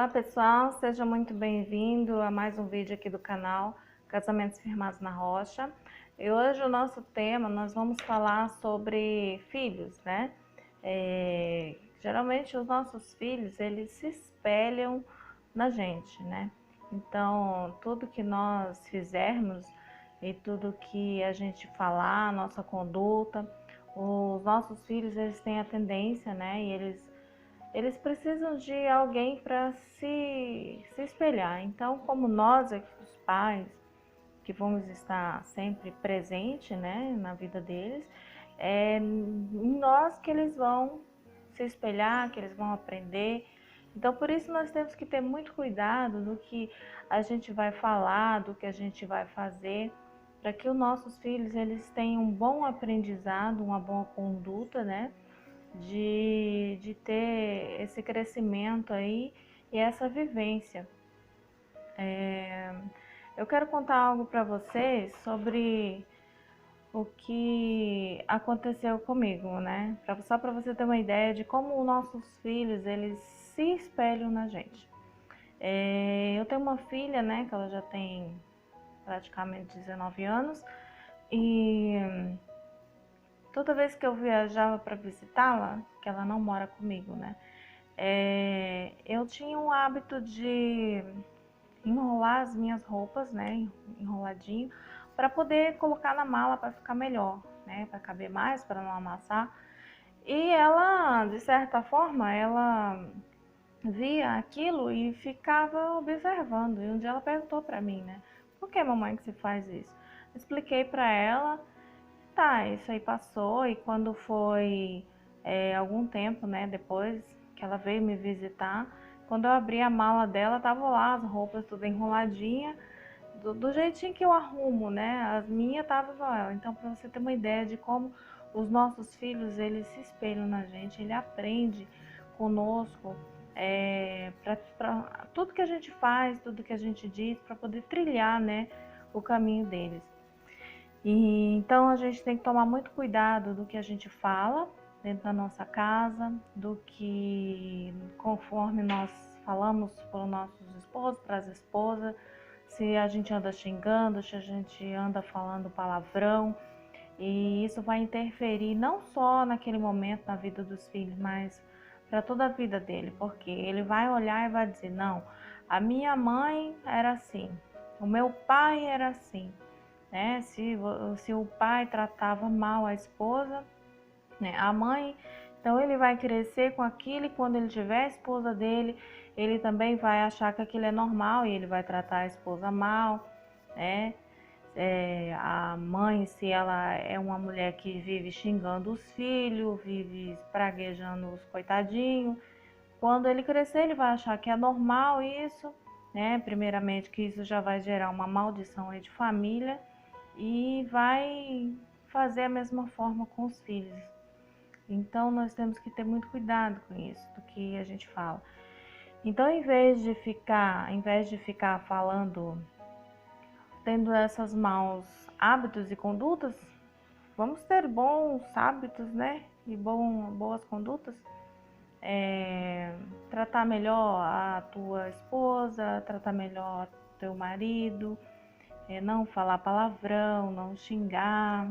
Olá pessoal, seja muito bem-vindo a mais um vídeo aqui do canal Casamentos Firmados na Rocha. E hoje o nosso tema, nós vamos falar sobre filhos, né? Geralmente os nossos filhos, eles se espelham na gente, né? Então, tudo que nós fizermos e tudo que a gente falar, nossa conduta, os nossos filhos, eles têm a tendência, né? E eles precisam de alguém para se espelhar. Então, como nós, os pais, que vamos estar sempre presentes, né, na vida deles, é em nós que eles vão se espelhar, que eles vão aprender. Então, por isso nós temos que ter muito cuidado do que a gente vai falar, do que a gente vai fazer, para que os nossos filhos eles tenham um bom aprendizado, uma boa conduta, né? De ter esse crescimento aí e essa vivência. Eu quero contar algo para vocês sobre o que aconteceu comigo, né? Só para você ter uma ideia de como os nossos filhos eles se espelham na gente. Eu tenho uma filha, né? Que ela já tem praticamente 19 anos e toda vez que eu viajava para visitá-la, que ela não mora comigo, né? Eu tinha um hábito de enrolar as minhas roupas, né, enroladinho, para poder colocar na mala para ficar melhor, né, para caber mais, para não amassar. E ela, de certa forma, ela via aquilo e ficava observando. E um dia ela perguntou para mim, né, por que, mamãe, que você faz isso? Expliquei para ela. Tá, isso aí passou e quando foi algum tempo, né, depois que ela veio me visitar, quando eu abri a mala dela, tava lá as roupas tudo enroladinha, do jeitinho que eu arrumo, né, as minhas tava igual ela. Então, para você ter uma ideia de como os nossos filhos, eles se espelham na gente, ele aprende conosco, pra tudo que a gente faz, tudo que a gente diz, para poder trilhar, né, o caminho deles. E então a gente tem que tomar muito cuidado do que a gente fala dentro da nossa casa, do que conforme nós falamos para os nossos esposos, para as esposas, se a gente anda xingando, se a gente anda falando palavrão, e isso vai interferir não só naquele momento na vida dos filhos, mas para toda a vida dele, porque ele vai olhar e vai dizer: não, a minha mãe era assim, o meu pai era assim, né? Se o pai tratava mal a esposa, né, a mãe, então ele vai crescer com aquilo e quando ele tiver a esposa dele, ele também vai achar que aquilo é normal e ele vai tratar a esposa mal, né? A mãe, se ela é uma mulher que vive xingando os filhos, vive espraguejando os coitadinhos, quando ele crescer ele vai achar que é normal isso, né? Primeiramente que isso já vai gerar uma maldição aí de família e vai fazer a mesma forma com os filhos. Então nós temos que ter muito cuidado com isso, do que a gente fala. Então, em vez de ficar falando, tendo esses maus hábitos e condutas, vamos ter bons hábitos, né? E boas condutas. Tratar melhor a tua esposa, tratar melhor teu marido, não falar palavrão, não xingar.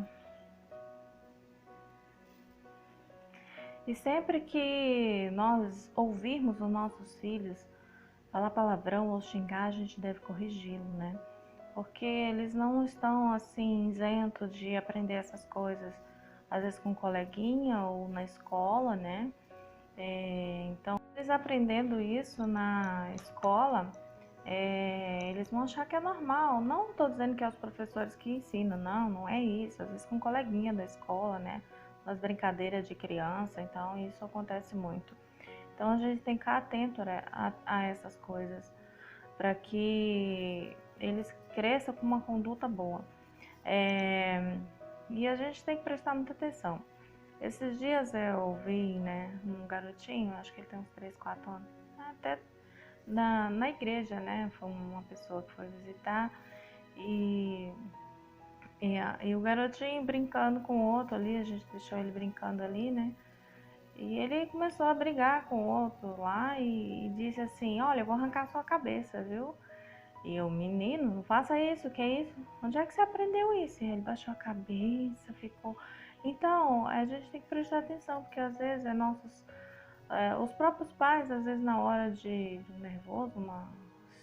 E sempre que nós ouvirmos os nossos filhos falar palavrão ou xingar, a gente deve corrigi-lo, né? Porque eles não estão assim isentos de aprender essas coisas, às vezes com um coleguinha ou na escola, né? Então, eles aprendendo isso na escola, eles vão achar que é normal. Não estou dizendo que é os professores que ensinam, não, não é isso. Às vezes com um coleguinha da escola, né? Nas brincadeiras de criança, então isso acontece muito. Então a gente tem que ficar atento, né, a essas coisas, para que eles cresçam com uma conduta boa. E a gente tem que prestar muita atenção. Esses dias eu vi, né, um garotinho, acho que ele tem uns 3, 4 anos, até na igreja, né, foi uma pessoa que foi visitar e o garotinho brincando com o outro ali, a gente deixou ele brincando ali, né, E ele começou a brigar com o outro lá e disse assim: olha, eu vou arrancar sua cabeça, viu? E eu, menino, não faça isso, que é isso? Onde é que você aprendeu isso? E ele baixou a cabeça, ficou. Então, a gente tem que prestar atenção, porque às vezes os próprios pais, às vezes na hora de um nervoso, uma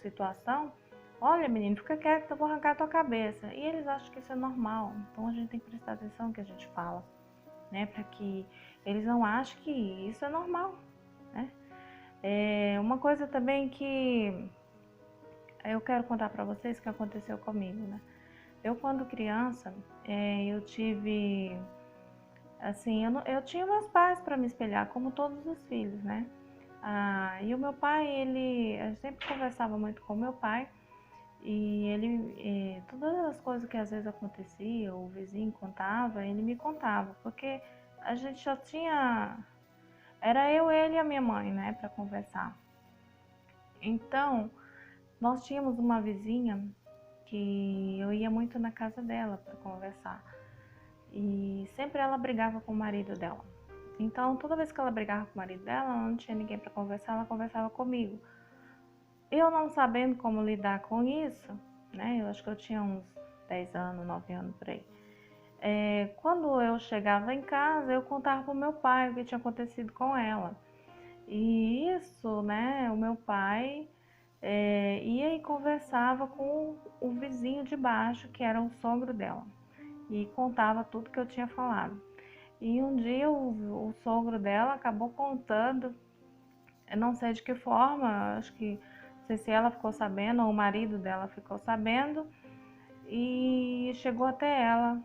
situação, olha menino, fica quieto, eu vou arrancar a tua cabeça. E eles acham que isso é normal. Então a gente tem que prestar atenção no que a gente fala, né? Para que eles não achem que isso é normal, né? Uma coisa também que eu quero contar para vocês que aconteceu comigo, né? Eu quando criança, eu tive, assim, eu tinha meus pais para me espelhar, como todos os filhos, né? E o meu pai, eu sempre conversava muito com o meu pai e todas as coisas que às vezes acontecia, o vizinho contava, ele me contava, porque a gente só tinha, era eu, ele e a minha mãe, né, para conversar. Então, nós tínhamos uma vizinha que eu ia muito na casa dela para conversar e sempre ela brigava com o marido dela. Então, toda vez que ela brigava com o marido dela, ela não tinha ninguém para conversar, ela conversava comigo. Eu não sabendo como lidar com isso, né? Eu acho que eu tinha uns 10 anos, 9 anos por aí. Quando eu chegava em casa, eu contava para o meu pai o que tinha acontecido com ela. E isso, né? O meu pai ia e conversava com o vizinho de baixo, que era o sogro dela, e contava tudo que eu tinha falado. E um dia o sogro dela acabou contando, eu não sei de que forma, acho que não sei se ela ficou sabendo ou o marido dela ficou sabendo, e chegou até ela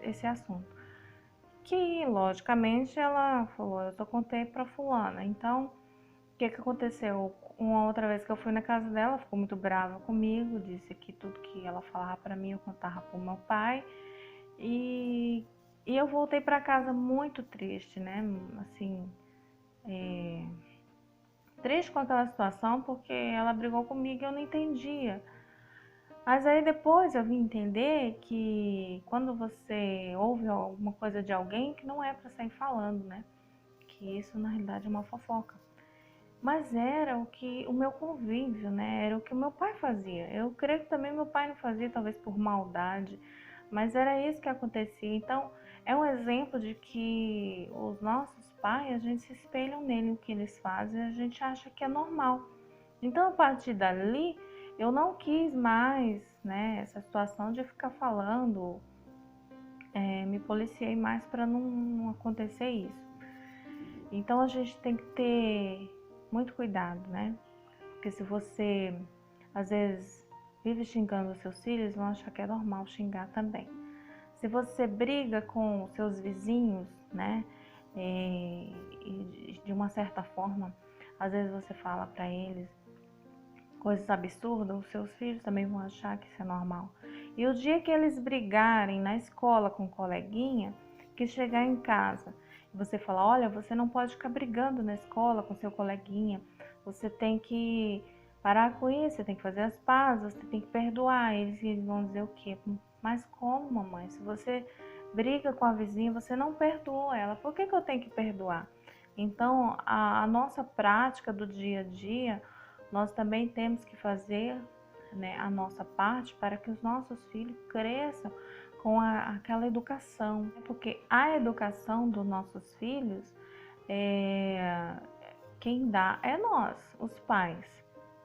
esse assunto. Que, logicamente, ela falou, eu só contei pra fulana. Então, o que aconteceu? Uma outra vez que eu fui na casa dela, ficou muito brava comigo, disse que tudo que ela falava pra mim eu contava pro meu pai. E, e eu voltei pra casa muito triste, né? Assim, triste com aquela situação, porque ela brigou comigo e eu não entendia. Mas aí depois eu vim entender que quando você ouve alguma coisa de alguém, que não é para sair falando, né? Que isso na realidade é uma fofoca. Mas era o meu convívio, né? Era o que o meu pai fazia. Eu creio que também meu pai não fazia, talvez por maldade, mas era isso que acontecia. Então, é um exemplo de que os nossos pais, a gente se espelha nele, o que eles fazem, a gente acha que é normal. Então, a partir dali, eu não quis mais, né, essa situação de ficar falando, me policiei mais para não acontecer isso. Então, a gente tem que ter muito cuidado, né? Porque se você, às vezes, vive xingando os seus filhos, eles vão achar que é normal xingar também. Se você briga com os seus vizinhos, né, e de uma certa forma, às vezes você fala para eles coisas absurdas, os seus filhos também vão achar que isso é normal. E o dia que eles brigarem na escola com um coleguinha, que chegar em casa e você falar, olha, você não pode ficar brigando na escola com seu coleguinha, você tem que parar com isso, você tem que fazer as pazes, você tem que perdoar. Eles vão dizer o quê? Mas como, mamãe? Se você briga com a vizinha, você não perdoa ela, por que eu tenho que perdoar? Então, a nossa prática do dia a dia, nós também temos que fazer, né, a nossa parte para que os nossos filhos cresçam com aquela educação, porque a educação dos nossos filhos, quem dá é nós, os pais,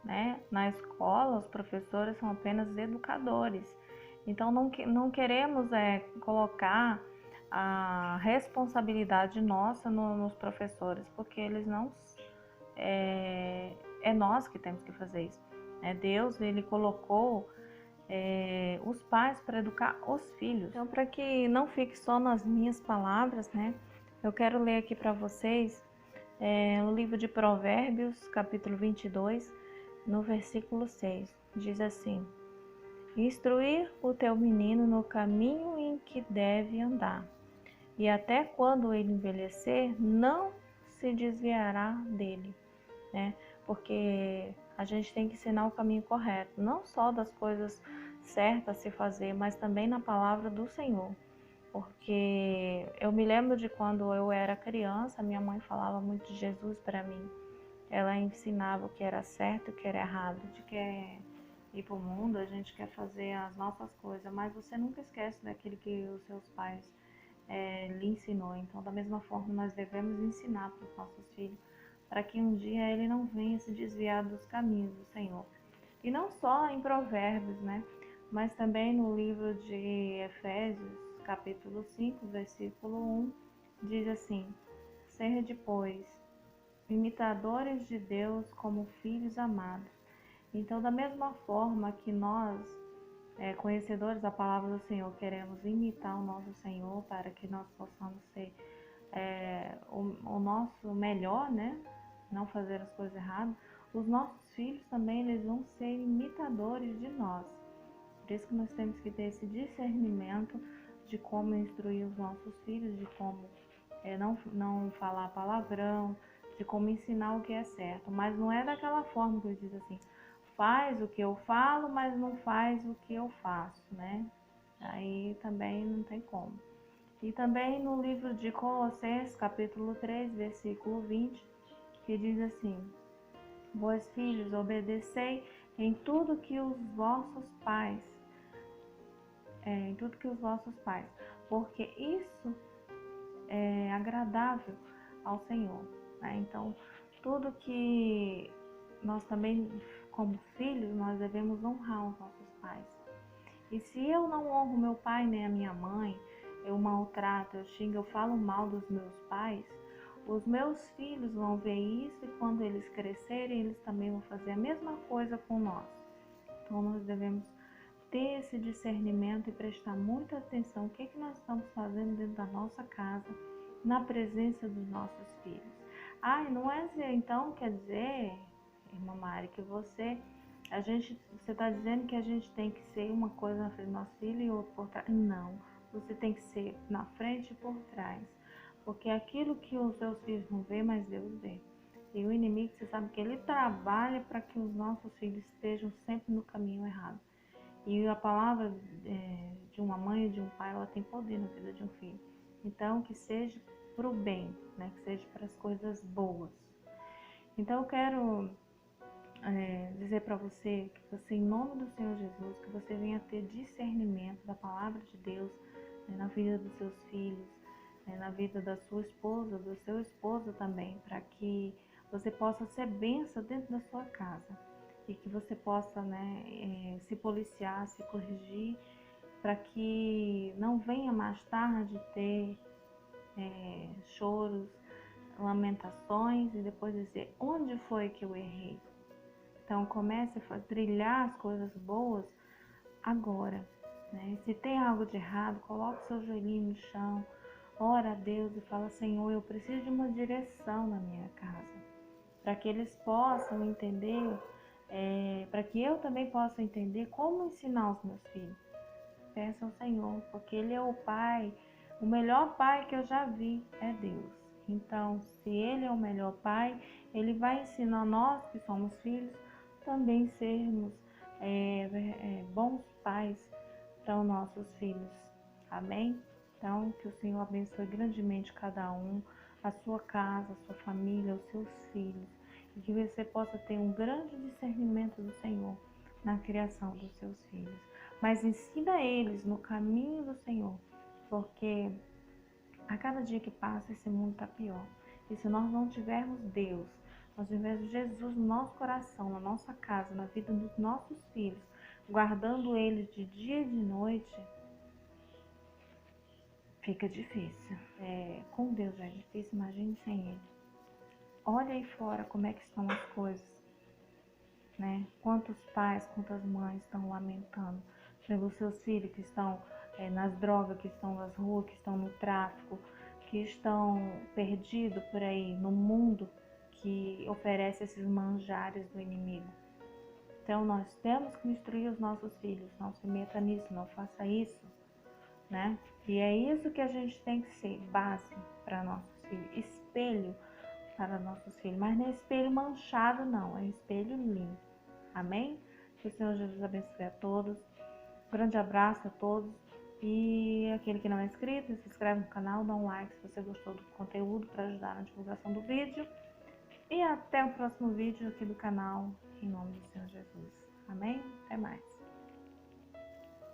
né? Na escola, os professores são apenas educadores, então não queremos colocar a responsabilidade nossa nos professores, porque eles não é nós que temos que fazer isso. Deus, ele colocou os pais para educar os filhos. Então, para que não fique só nas minhas palavras, né? Eu quero ler aqui para vocês o livro de Provérbios, capítulo 22, no versículo 6. Diz assim: instruir o teu menino no caminho em que deve andar, e até quando ele envelhecer, não se desviará dele, né? Porque a gente tem que ensinar o caminho correto, não só das coisas certas a se fazer, mas também na palavra do Senhor. porque eu me lembro de quando eu era criança, minha mãe falava muito de Jesus para mim. Ela ensinava o que era certo e o que era errado. A gente quer ir para o mundo, a gente quer fazer as nossas coisas, mas você nunca esquece daquilo que os seus pais lhe ensinou. Então, da mesma forma, nós devemos ensinar para os nossos filhos, para que um dia ele não venha se desviar dos caminhos do Senhor. E não só em Provérbios, né? Mas também no livro de Efésios, capítulo 5, versículo 1, diz assim: sede, pois, imitadores de Deus como filhos amados. Então, da mesma forma que nós, conhecedores da palavra do Senhor, queremos imitar o nosso Senhor para que nós possamos ser o nosso melhor, né? Não fazer as coisas erradas, os nossos filhos também eles vão ser imitadores de nós. Por isso que nós temos que ter esse discernimento de como instruir os nossos filhos, de como não falar palavrão, de como ensinar o que é certo. Mas não é daquela forma que ele diz assim, faz o que eu falo, mas não faz o que eu faço, né? Aí também não tem como. E também no livro de Colossenses, capítulo 3, versículo 20, que diz assim: vós filhos, obedecei em tudo que os vossos pais, porque isso é agradável ao Senhor, né? Então, tudo que nós também, como filhos, nós devemos honrar os nossos pais. E se eu não honro meu pai nem a minha mãe, eu maltrato, eu xingo, eu falo mal dos meus pais, os meus filhos vão ver isso e quando eles crescerem, eles também vão fazer a mesma coisa com nós. Então nós devemos ter esse discernimento e prestar muita atenção o que nós estamos fazendo dentro da nossa casa, na presença dos nossos filhos. Não é então, quer dizer, irmã Mari, que você está dizendo que a gente tem que ser uma coisa na frente do nosso filho e outra por trás. Não, você tem que ser na frente e por trás. Porque aquilo que os seus filhos não vê, mas Deus vê. E o inimigo, você sabe que ele trabalha para que os nossos filhos estejam sempre no caminho errado. E a palavra de uma mãe e de um pai, ela tem poder na vida de um filho. Então, que seja para o bem, né? Que seja para as coisas boas. Então, eu quero dizer para você, que você, em nome do Senhor Jesus, que você venha ter discernimento da palavra de Deus, né, na vida dos seus filhos, na vida da sua esposa, do seu esposo também, para que você possa ser bênção dentro da sua casa e que você possa, né, se policiar, se corrigir, para que não venha mais tarde ter choros, lamentações e depois dizer onde foi que eu errei. Então comece a trilhar as coisas boas agora, né? Se tem algo de errado, coloque seu joelhinho no chão, ora a Deus e fala: Senhor, eu preciso de uma direção na minha casa, para que eles possam entender, para que eu também possa entender como ensinar os meus filhos. Peça ao Senhor, porque Ele é o Pai, o melhor Pai que eu já vi é Deus. Então, se Ele é o melhor Pai, Ele vai ensinar nós que somos filhos também sermos bons pais para os nossos filhos. Amém? Então, que o Senhor abençoe grandemente cada um, a sua casa, a sua família, os seus filhos, e que você possa ter um grande discernimento do Senhor na criação dos seus filhos. Mas ensina eles no caminho do Senhor, porque a cada dia que passa esse mundo está pior. E se nós não tivermos Deus, nós tivermos Jesus no nosso coração, na nossa casa, na vida dos nossos filhos, guardando eles de dia e de noite, fica difícil. Com Deus já é difícil, imagine sem Ele. Olha aí fora como é que estão as coisas, né? Quantos pais, quantas mães estão lamentando pelos seus filhos que estão nas drogas, que estão nas ruas, que estão no tráfico, que estão perdidos por aí no mundo que oferece esses manjares do inimigo. Então nós temos que instruir os nossos filhos, não se meta nisso, não faça isso, né? E é isso que a gente tem que ser, base para nossos filhos, espelho para nossos filhos, mas não é espelho manchado não, é espelho limpo. Amém? Que o Senhor Jesus abençoe a todos. Um grande abraço a todos. E aquele que não é inscrito, se inscreve no canal, dá um like se você gostou do conteúdo para ajudar na divulgação do vídeo. E até o próximo vídeo aqui do canal, em nome do Senhor Jesus. Amém? Até mais.